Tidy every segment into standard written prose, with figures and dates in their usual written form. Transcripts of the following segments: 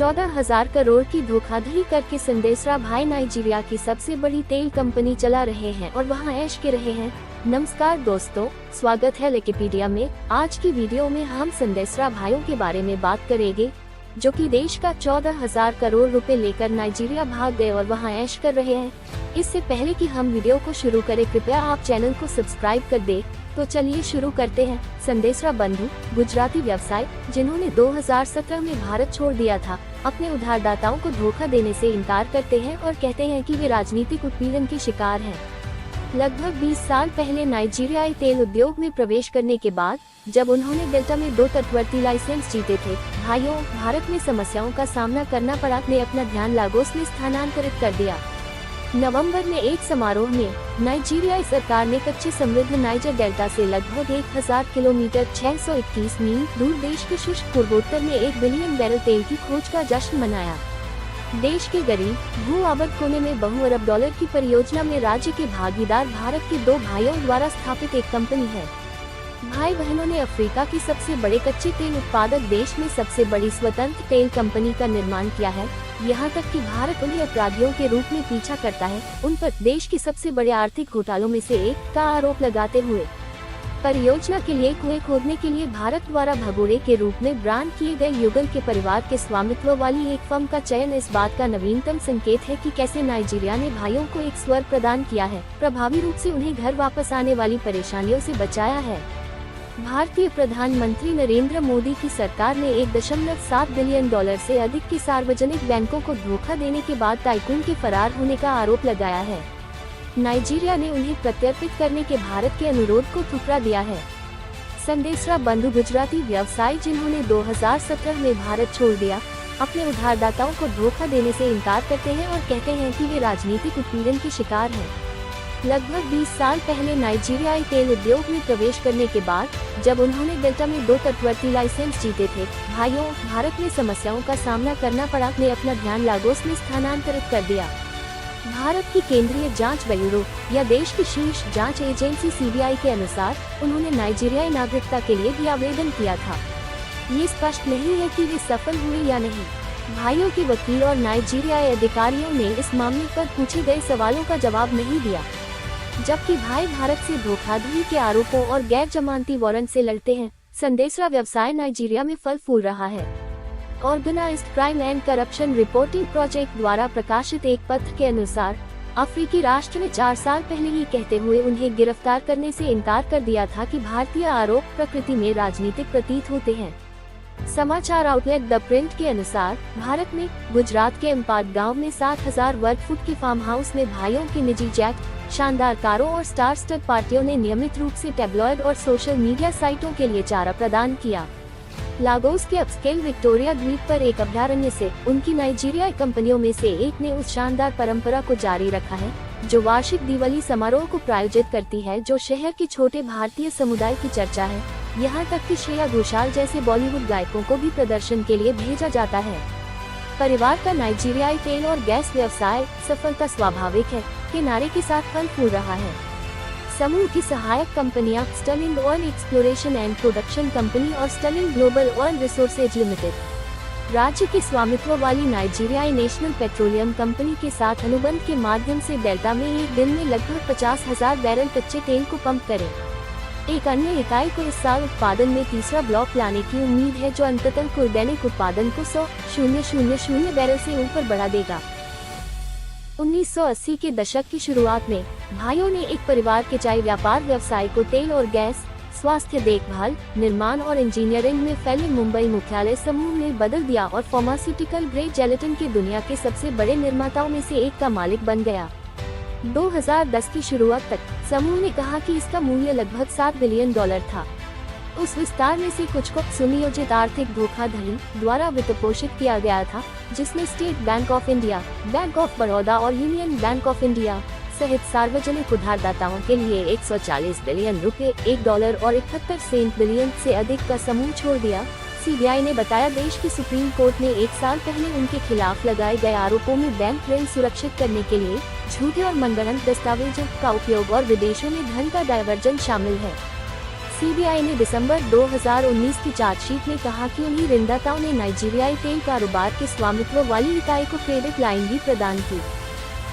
14,000 करोड़ की धोखाधड़ी करके संदेशरा भाई नाइजीरिया की सबसे बड़ी तेल कंपनी चला रहे हैं और वहां ऐश के रहे हैं। नमस्कार दोस्तों, स्वागत है विकिपीडिया में। आज की वीडियो में हम संदेशरा भाइयों के बारे में बात करेंगे, जो कि देश का 14,000 करोड़ रुपए लेकर नाइजीरिया भाग गए और वहां ऐश कर रहे हैं। इससे पहले कि हम वीडियो को शुरू करें, कृपया आप चैनल को सब्सक्राइब कर दे। तो चलिए शुरू करते हैं। संदेशरा बंधु गुजराती व्यवसाय, जिन्होंने 2017 में भारत छोड़ दिया था, अपने उधारदाताओं को धोखा देने से इनकार करते हैं और कहते हैं कि वे राजनीतिक उत्पीड़न के शिकार हैं। लगभग 20 साल पहले नाइजीरियाई तेल उद्योग में प्रवेश करने के बाद, जब उन्होंने डेल्टा में 2 तटवर्ती लाइसेंस जीते थे, भाइयों, भारत में समस्याओं का सामना करना पड़ा। ने अपना ध्यान लागोस में स्थानांतरित कर दिया। नवंबर में एक समारोह में नाइजीरियाई सरकार ने कच्चे समृद्ध नाइजर डेल्टा से लगभग 1000 किलोमीटर 621 मील दूर देश के शुष्क पूर्वोत्तर में 1 बिलियन बैरल तेल की खोज का जश्न मनाया। देश के गरीब भू आबाद कोने में बहु अरब डॉलर की परियोजना में राज्य के भागीदार भारत के 2 भाइयों द्वारा स्थापित एक कंपनी है। भाई बहनों ने अफ्रीका की सबसे बड़े कच्चे तेल उत्पादक देश में सबसे बड़ी स्वतंत्र तेल कंपनी का निर्माण किया है। यहाँ तक कि भारत उन्हें अपराधियों के रूप में पीछा करता है, उन पर देश के सबसे बड़े आर्थिक घोटालों में से एक का आरोप लगाते हुए। परियोजना के लिए कुएं खोदने के लिए भारत द्वारा भगोड़े के रूप में ब्रांड किए गए युगल के परिवार के स्वामित्व वाली एक फर्म का चयन इस बात का नवीनतम संकेत है कि कैसे नाइजीरिया ने भाइयों को एक स्वर प्रदान किया है, प्रभावी रूप से उन्हें घर वापस आने वाली परेशानियों से बचाया है। भारतीय प्रधानमंत्री नरेंद्र मोदी की सरकार ने 1.7 बिलियन डॉलर से अधिक के सार्वजनिक बैंकों को धोखा देने के बाद टाइकून के फरार होने का आरोप लगाया है। नाइजीरिया ने उन्हें प्रत्यर्पित करने के भारत के अनुरोध को ठुकरा दिया है। संदेशरा बंधु गुजराती व्यवसाय, जिन्होंने 2017 में भारत छोड़ दिया, अपने उधारदाताओं को धोखा देने से इनकार करते हैं और कहते हैं कि वे राजनीतिक उत्पीड़न के शिकार हैं। लगभग 20 साल पहले नाइजीरियाई तेल उद्योग में प्रवेश करने के बाद, जब उन्होंने डेल्टा में 2 तटवर्ती लाइसेंस जीते थे, भाइयों, भारत में समस्याओं का सामना करना पड़ा। ने अपना ध्यान लागोस में स्थानांतरित कर दिया। भारत की केंद्रीय जांच ब्यूरो या देश की शीर्ष जांच एजेंसी सीबीआई के अनुसार, उन्होंने नाइजीरियाई नागरिकता के लिए भी आवेदन किया था। ये स्पष्ट नहीं है कि वे सफल हुए या नहीं। भाइयों के वकील और नाइजीरियाई अधिकारियों ने इस मामले पर पूछे गए सवालों का जवाब नहीं दिया। जबकि भाई भारत से धोखाधड़ी के आरोपों और गैर जमानती वारंट से लड़ते हैं, संदेशरा व्यवसाय नाइजीरिया में फल फूल रहा है। Organised crime and corruption reporting project द्वारा प्रकाशित एक पत्र के अनुसार, अफ्रीकी राष्ट्र ने 4 साल पहले ही कहते हुए उन्हें गिरफ्तार करने से इनकार कर दिया था कि भारतीय आरोप प्रकृति में राजनीतिक प्रतीत होते हैं। समाचार आउटलेट द प्रिंट के अनुसार, भारत में गुजरात के अम्पाद गांव में 7,000 वर्ग फुट के फार्म हाउस में भाइयों के निजी जेट, शानदार कारों और स्टार स्टड पार्टियों ने नियमित रूप से टैबलॉइड और सोशल मीडिया साइटों के लिए चारा प्रदान किया। लागोस के अपस्केल विक्टोरिया द्वीप पर एक अभयारण्य से उनकी नाइजीरियाई कंपनियों में से एक ने उस शानदार परंपरा को जारी रखा है, जो वार्षिक दिवाली समारोह को प्रायोजित करती है, जो शहर के छोटे भारतीय समुदाय की चर्चा है। यहाँ तक कि श्रेया घोषाल जैसे बॉलीवुड गायकों को भी प्रदर्शन के लिए भेजा जाता है। परिवार का नाइजीरियाई तेल और गैस व्यवसाय सफलता स्वाभाविक है के नारे के साथ फल फूल रहा है। समूह की सहायक कंपनियां Sterling oil exploration and production company और Sterling global oil resources limited, राज्य के स्वामित्व वाली नाइजीरियाई नेशनल पेट्रोलियम कंपनी के साथ अनुबंध के माध्यम से डेल्टा में एक दिन में लगभग 50,000 बैरल कच्चे तेल को पंप करें। एक अन्य इकाई को इस साल उत्पादन में तीसरा ब्लॉक लाने की उम्मीद है, जो अंततः कुल दैनिक उत्पादन को 100,000 बैरल से ऊपर बढ़ा देगा। 1980 के दशक की शुरुआत में भाइयों ने एक परिवार के चाय व्यापार व्यवसाय को तेल और गैस, स्वास्थ्य देखभाल, निर्माण और इंजीनियरिंग में फैले मुंबई मुख्यालय समूह में बदल दिया और फार्मास्यूटिकल ग्रेड जेलेटिन के दुनिया के सबसे बड़े निर्माताओं में से एक का मालिक बन गया। 2010 की शुरुआत तक समूह ने कहा कि इसका मूल्य लगभग 7 बिलियन डॉलर था। उस विस्तार में से कुछ को सुनियोजित आर्थिक धोखाधड़ी द्वारा वित्तपोषित किया गया था, जिसमें state bank of India, bank of Baroda और यूनियन बैंक ऑफ इंडिया सहित सार्वजनिक उधारदाताओं के लिए 140 बिलियन रुपए, $1 और 71 बिलियन से अधिक का समूह छोड़ दिया। सीबीआई ने बताया, देश की सुप्रीम कोर्ट ने 1 साल पहले उनके खिलाफ लगाए गए आरोपों में बैंक ऋण सुरक्षित करने के लिए झूठे और मनगढ़ंत दस्तावेजों का उपयोग और विदेशों में धन का डायवर्जन शामिल है। सीबीआई ने दिसंबर 2019 की चार्जशीट में कहा कि उन्हीं ऋणदाताओं ने नाइजीरियाई तेल कारोबार के स्वामित्व वाली इकाई को क्रेडिट लाइन भी प्रदान की।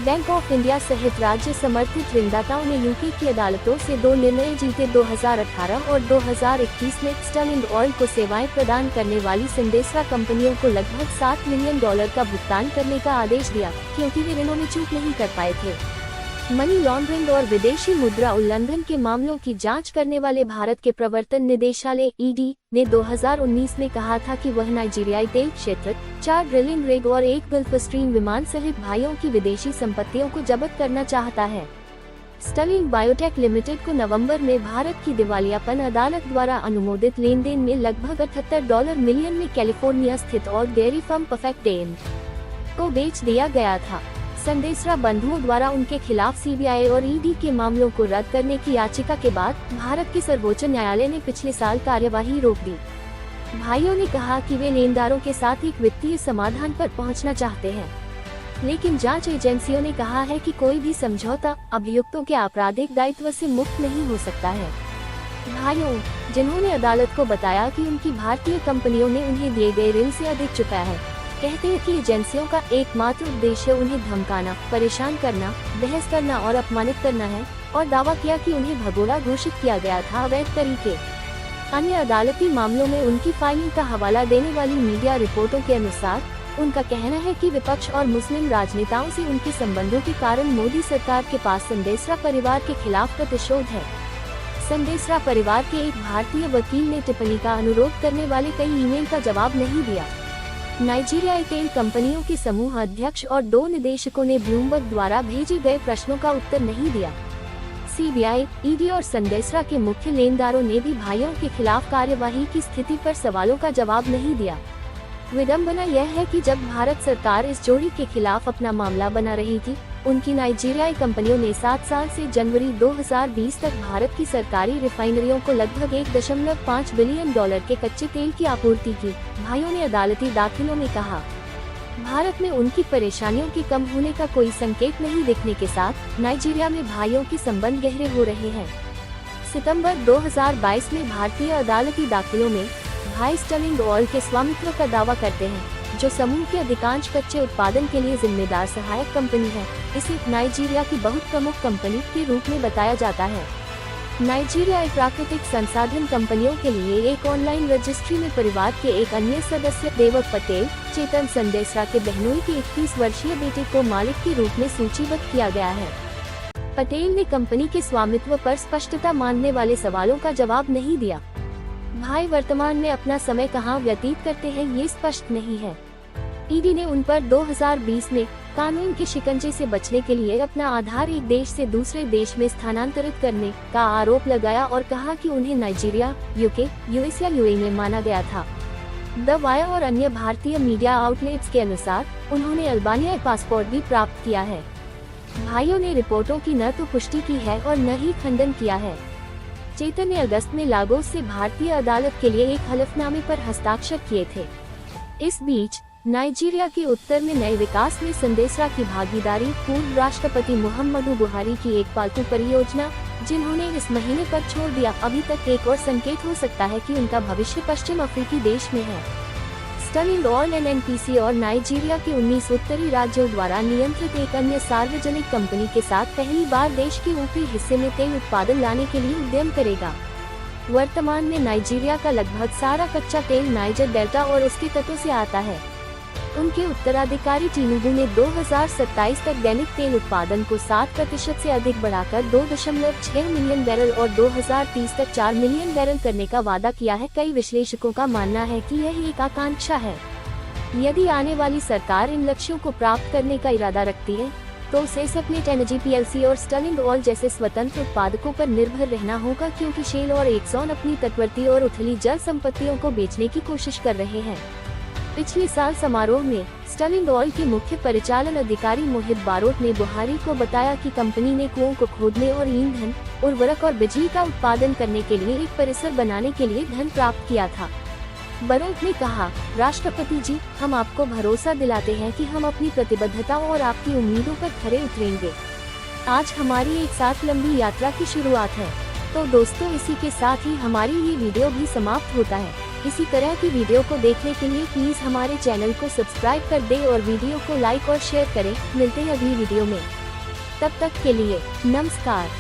बैंक ऑफ इंडिया सहित राज्य समर्थित ऋणदाताओं ने यूके की अदालतों से 2 निर्णय जीते 2018 और 2021 में स्टर्लिंग ऑयल को सेवाएं प्रदान करने वाली संदेशा कंपनियों को लगभग $7 मिलियन का भुगतान करने का आदेश दिया, क्योंकि वे ऋणों में चूक नहीं कर पाए थे। मनी लॉन्ड्रिंग और विदेशी मुद्रा उल्लंघन के मामलों की जांच करने वाले भारत के प्रवर्तन निदेशालय (ईडी) ने 2019 में कहा था कि वह नाइजीरियाई तेल क्षेत्र, 4 ड्रिलिंग रिग और 1 गल्फ स्ट्रीम विमान सहित भाइयों की विदेशी संपत्तियों को जब्त करना चाहता है। स्टर्लिंग बायोटेक लिमिटेड को नवंबर में भारत की दिवालियापन अदालत द्वारा अनुमोदित लेनदेन में लगभग $78 मिलियन में कैलिफोर्निया स्थित और डेयरी फर्म परफेक्ट डेन को बेच दिया गया था। संदेशरा बंधुओं द्वारा उनके खिलाफ सीबीआई और ईडी के मामलों को रद्द करने की याचिका के बाद भारत के सर्वोच्च न्यायालय ने पिछले साल कार्यवाही रोक दी। भाइयों ने कहा कि वे लेनदारों के साथ एक वित्तीय समाधान पर पहुंचना चाहते हैं, लेकिन जांच एजेंसियों ने कहा है कि कोई भी समझौता अभियुक्तों के आपराधिक दायित्व से मुक्त नहीं हो सकता है। भाइयों, जिन्होंने अदालत को बताया कि उनकी भारतीय कंपनियों ने उन्हें दिए गए ऋण से अधिक चुकाया है, कहते हैं कि एजेंसियों का एकमात्र उद्देश्य उन्हें धमकाना, परेशान करना, बहस करना और अपमानित करना है, और दावा किया कि उन्हें भगोड़ा घोषित किया गया था अवैध तरीके। अन्य अदालती मामलों में उनकी फाइलिंग का हवाला देने वाली मीडिया रिपोर्टों के अनुसार उनका कहना है कि विपक्ष और मुस्लिम राजनेताओं से उनके संबंधों के कारण मोदी सरकार के पास संदेशरा परिवार के खिलाफ प्रतिशोध है। संदेशरा परिवार के एक भारतीय वकील ने टिप्पणी का अनुरोध करने वाले कई ईमेल का जवाब नहीं दिया। नाइजीरियाई तेल कंपनियों के समूह अध्यक्ष और 2 निदेशकों ने ब्लूमबर्ग द्वारा भेजे गए प्रश्नों का उत्तर नहीं दिया। सीबीआई, ईडी और संदेशरा के मुख्य लेनदारों ने भी भाइयों के खिलाफ कार्यवाही की स्थिति पर सवालों का जवाब नहीं दिया। विडंबना यह है कि जब भारत सरकार इस जोड़ी के खिलाफ अपना मामला बना रही थी, उनकी नाइजीरियाई कंपनियों ने 7 साल से जनवरी 2020 तक भारत की सरकारी रिफाइनरियों को लगभग $1.5 बिलियन के कच्चे तेल की आपूर्ति की। भाइयों ने अदालती दाखिलों में कहा, भारत में उनकी परेशानियों के कम होने का कोई संकेत नहीं दिखने के साथ नाइजीरिया में भाइयों के संबंध गहरे हो रहे हैं। सितंबर 2022 में भारतीय अदालती दाखिलों में भाई स्टर्लिंग ऑयल के स्वामित्व का दावा करते हैं, जो समूह के अधिकांश कच्चे उत्पादन के लिए जिम्मेदार सहायक कंपनी है। इसे नाइजीरिया की बहुत प्रमुख कंपनी के रूप में बताया जाता है। नाइजीरियाई प्राकृतिक संसाधन कंपनियों के लिए एक ऑनलाइन रजिस्ट्री में परिवार के एक अन्य सदस्य देवक पटेल, चेतन संदेशरा के बहनोई के 31 वर्षीय बेटे को मालिक के रूप में सूचीबद्ध किया गया है। पटेल ने कंपनी के स्वामित्व पर स्पष्टता मांगने वाले सवालों का जवाब नहीं दिया। भाई वर्तमान में अपना समय कहां व्यतीत करते हैं ये स्पष्ट नहीं है। ईडी ने उन पर 2020 में कानून के शिकंजे से बचने के लिए अपना आधार एक देश से दूसरे देश में स्थानांतरित करने का आरोप लगाया और कहा कि उन्हें नाइजीरिया, यूके, यूएस या यूएई में माना गया था। द वायर और अन्य भारतीय मीडिया आउटलेट्स के अनुसार उन्होंने अल्बानियाई पासपोर्ट भी प्राप्त किया है। भाइयों ने रिपोर्टों की न तो पुष्टि की है और न ही खंडन किया है। चेतन ने अगस्त में लागोस से भारतीय अदालत के लिए एक हलफनामे पर हस्ताक्षर किए थे। इस बीच नाइजीरिया के उत्तर में नए विकास में संदेशरा की भागीदारी पूर्व राष्ट्रपति मुहम्मदू बुहारी की एक पालतू परियोजना, जिन्होंने इस महीने पर छोड़ दिया, अभी तक एक और संकेत हो सकता है कि उनका भविष्य पश्चिम अफ्रीकी देश में है। स्टर्लिंग ऑयल एनएनपीसी और नाइजीरिया के 19 उत्तरी राज्यों द्वारा नियंत्रित एक अन्य सार्वजनिक कंपनी के साथ पहली बार देश के ऊपरी हिस्से में तेल उत्पादन लाने के लिए उद्यम करेगा। वर्तमान में नाइजीरिया का लगभग सारा कच्चा तेल नाइजर डेल्टा और उसके तटों से आता है। उनके उत्तराधिकारी टिनुबू ने 2027 तक दैनिक तेल उत्पादन को 7% से अधिक बढ़ाकर 2.6 मिलियन बैरल और 2030 तक 4 मिलियन बैरल करने का वादा किया है। कई विश्लेषकों का मानना है कि यह एक आकांक्षा है। यदि आने वाली सरकार इन लक्ष्यों को प्राप्त करने का इरादा रखती है, तो उसे सेपलेट एनर्जी पीएलसी और स्टर्लिंग ऑयल जैसे स्वतंत्र उत्पादकों पर निर्भर रहना होगा, क्योंकि शेल और एक्सॉन अपनी तटवर्ती और उथली जल संपत्तियों को बेचने की कोशिश कर रहे हैं। पिछले साल समारोह में स्टर्लिंग ऑयल के मुख्य परिचालन अधिकारी मोहित बारोट ने बुहारी को बताया कि कंपनी ने कुओं को खोदने और ईंधन, उर्वरक और बिजली का उत्पादन करने के लिए एक परिसर बनाने के लिए धन प्राप्त किया था। बारोट ने कहा, राष्ट्रपति जी, हम आपको भरोसा दिलाते हैं कि हम अपनी प्रतिबद्धताओं और आपकी उम्मीदों पर खरे उतरेंगे। आज हमारी एक साथ लंबी यात्रा की शुरुआत है। तो दोस्तों इसी के साथ ही हमारी ये वीडियो भी समाप्त होता है। इसी तरह की वीडियो को देखने के लिए प्लीज हमारे चैनल को सब्सक्राइब कर दें और वीडियो को लाइक और शेयर करें। मिलते हैं अगली वीडियो में, तब तक के लिए नमस्कार।